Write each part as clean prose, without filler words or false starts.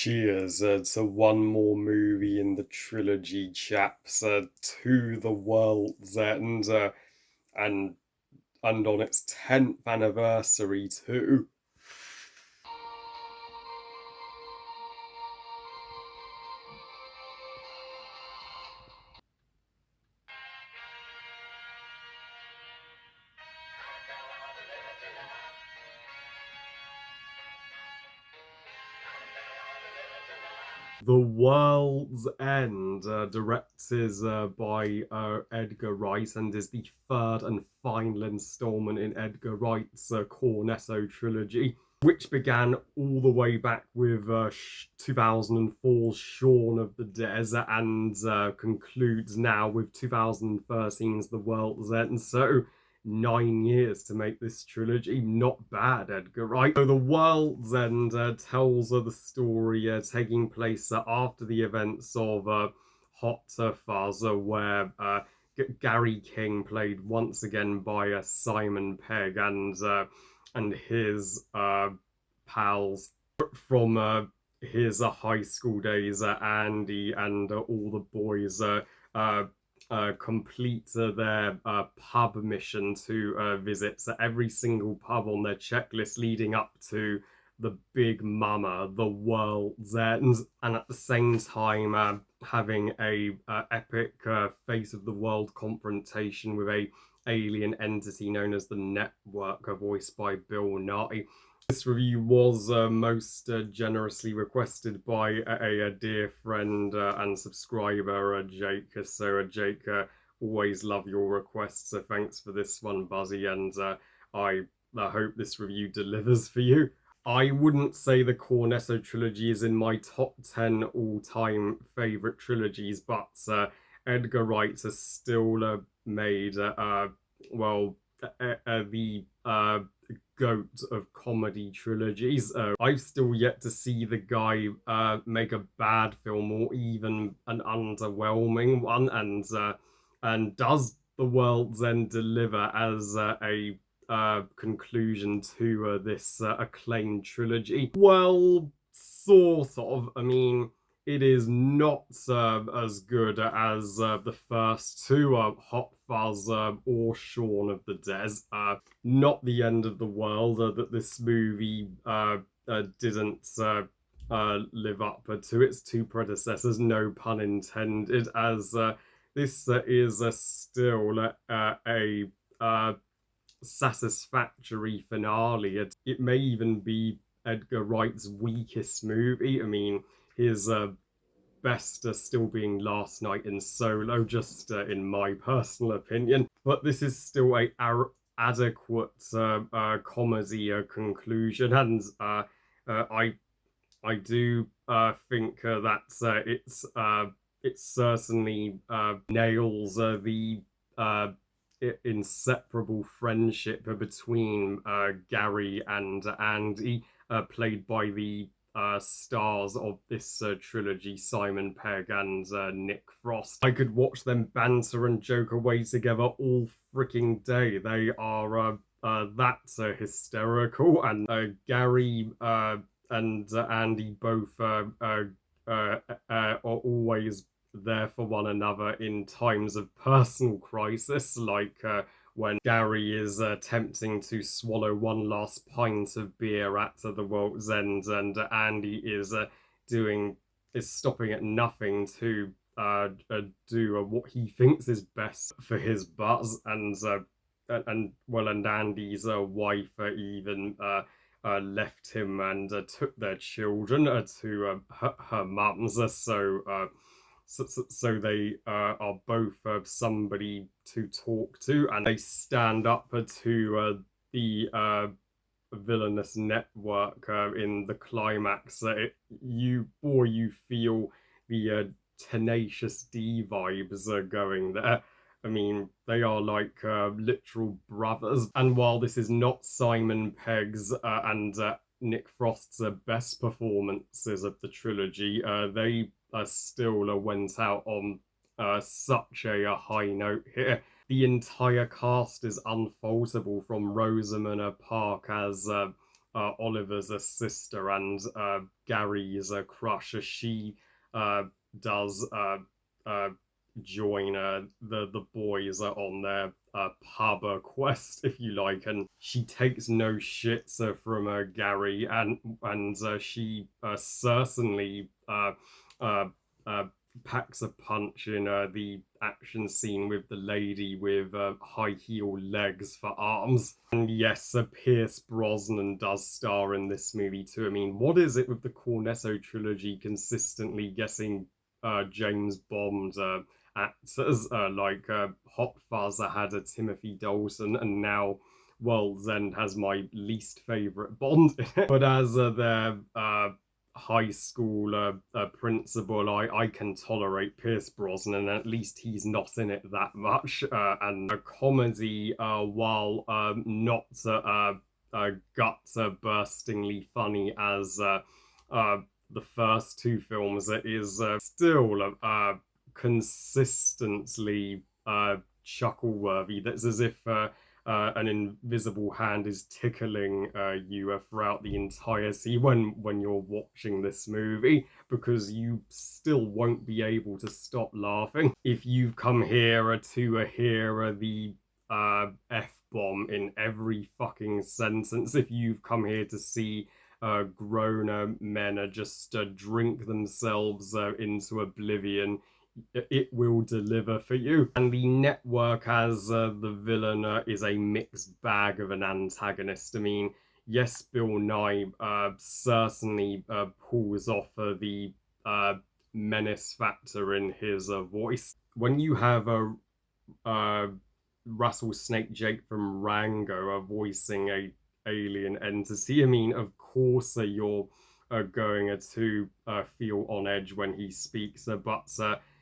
Cheers to one more movie in the trilogy, chaps. To the World's End, and on its 10th anniversary too. The World's End, directed by Edgar Wright, and is the third and final installment in Edgar Wright's Cornetto trilogy, which began all the way back with 2004's Shaun of the Dead and concludes now with 2013's The World's End. So 9 years to make this trilogy. Not bad, Edgar, right? So The World's End tells the story taking place after the events of Hot Fuzz, where Gary King, played once again by Simon Pegg, and his pals from his high school days, Andy and all the boys complete their pub mission to visit every single pub on their checklist leading up to the big mama, the World's End, and at the same time having a epic face of the world confrontation with a alien entity known as the Network, voiced by Bill Nye. This review was most generously requested by a dear friend and subscriber, Jake. So, Jake, always love your requests. So, thanks for this one, Buzzy, and I hope this review delivers for you. I wouldn't say the Cornetto trilogy is in my top 10 all-time favourite trilogies, but Edgar Wright has still made, the goat of comedy trilogies. I've still yet to see the guy make a bad film or even an underwhelming one, and does The World's End deliver as a conclusion to this acclaimed trilogy? Well, sort of. I mean, it is not as good as the first two, Hot Fuzz or Shaun of the Dead. Not the end of the world that this movie didn't live up to its two predecessors, no pun intended, as this is still a satisfactory finale. It may even be Edgar Wright's weakest movie. I mean, his best still being Last Night in Solo, just in my personal opinion. But this is still a adequate comedy conclusion, and I do think that it certainly nails the inseparable friendship between Gary and Andy, played by the stars of this trilogy, Simon Pegg and Nick Frost. I could watch them banter and joke away together all freaking day. They are that hysterical, and Gary and Andy both are always there for one another in times of personal crisis, like when Gary is attempting to swallow one last pint of beer at the World's End, and Andy is stopping at nothing to do what he thinks is best for his buzz, and Andy's wife even left him and took their children to her mum's. So they are both somebody to talk to, and they stand up to the villainous network in the climax. You feel the Tenacious D vibes going there. I mean, they are like literal brothers. And while this is not Simon Pegg's and Nick Frost's best performances of the trilogy, they still went out on such a high note here. The entire cast is unfaultable, from Rosamund Park as Oliver's a sister and Gary's a crush. She uh, does uh, join the boys on their pub quest, if you like, and she takes no shits from Gary, and she certainly uh, uh, packs a punch in the action scene with the lady with high heel legs for arms. And yes, Pierce Brosnan does star in this movie too. I mean, what is it with the Cornetto trilogy consistently getting James Bond actors like Hot Fuzz had a Timothy Dalton, and now World's End has my least favourite Bond in it. But as their high school principal, I can tolerate Pierce Brosnan. At least he's not in it that much. And a comedy, while not gut burstingly funny as the first two films, is still consistently chuckle worthy. That's as if an invisible hand is tickling you throughout the entirety when you're watching this movie, because you still won't be able to stop laughing. If you've come here to hear the F-bomb in every fucking sentence, if you've come here to see grown men just drink themselves into oblivion, it will deliver for you. And the network as the villain is a mixed bag of an antagonist. I mean, yes, Bill Nye certainly pulls off the menace factor in his voice. When you have a Rattlesnake Jake from Rango voicing a alien entity, I mean, of course you're going to feel on edge when he speaks, but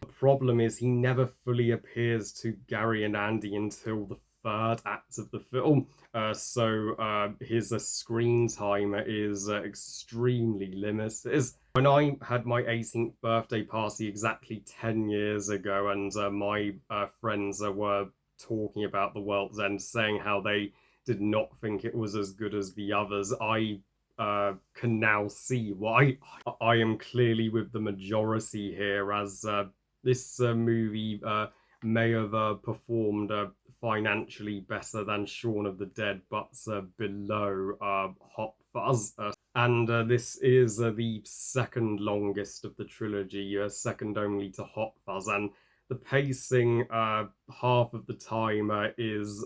the problem is he never fully appears to Gary and Andy until the third act of the film. So his screen time is extremely limited. When I had my 18th birthday party exactly 10 years ago, and my friends were talking about The World's End, saying how they did not think it was as good as the others, I can now see why. I am clearly with the majority here, as this movie may have performed financially better than Shaun of the Dead, but below Hot Fuzz. And this is the second longest of the trilogy, second only to Hot Fuzz. And the pacing, half of the time, is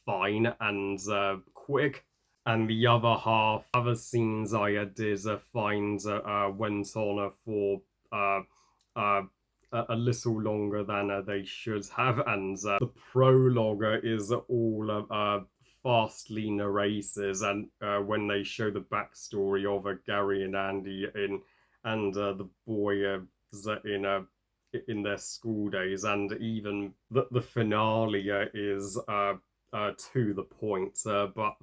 fine and quick. And the other half, other scenes I did find went on for uh, uh, a little longer than they should have, and the prologue is all fastly narrated, and when they show the backstory of Gary and Andy and the boy in their school days, and even the finale is to the point, but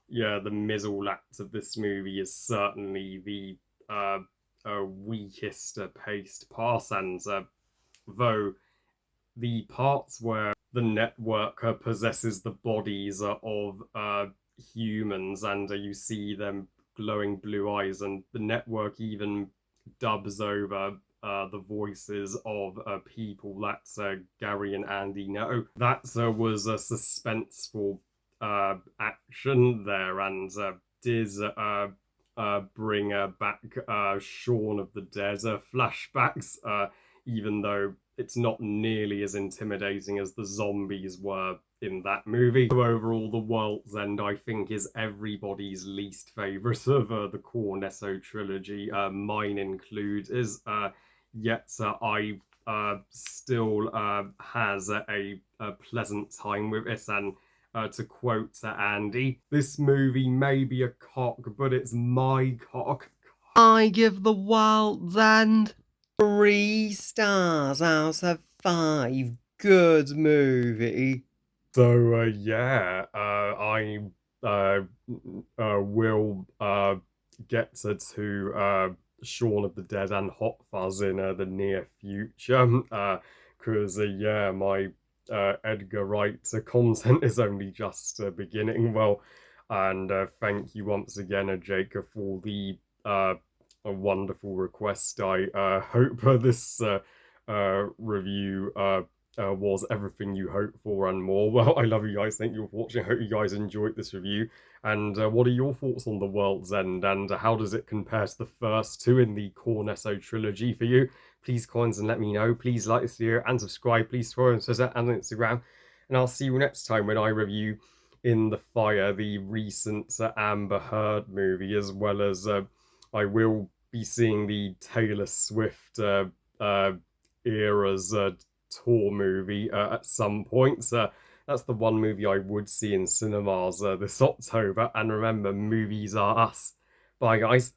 yeah, the middle act of this movie is certainly the weakest paced part, and though the parts where the network possesses the bodies of humans, and you see them glowing blue eyes, and the network even dubs over the voices of people that Gary and Andy know. That was a suspenseful action there, and did bring back Shaun of the Dead flashbacks, even though it's not nearly as intimidating as the zombies were in that movie. So overall, The World's End, I think, is everybody's least favourite of the Cornetto trilogy, mine include, is yet I still has a pleasant time with it, and to quote Andy, this movie may be a cock, but it's my cock. I give The World's End 3 stars out of 5. Good movie. So yeah, I will get to Shaun of the Dead and Hot Fuzz in the near future, because yeah, my Edgar Wright content is only just beginning. Well, And thank you once again, Jacob, for the a wonderful request. I hope this review was everything you hoped for and more. Well, I love you guys. Thank you for watching. I hope you guys enjoyed this review. And what are your thoughts on The World's End? And how does it compare to the first two in the Cornetto trilogy for you? Please comments and let me know. Please like this video and subscribe. Please follow on Twitter and on Instagram. And I'll see you next time when I review In the Fire, the recent Amber Heard movie, as well as I will be seeing the Taylor Swift era's tour movie at some point. That's the one movie I would see in cinemas this October. And remember, movies are us. Bye, guys.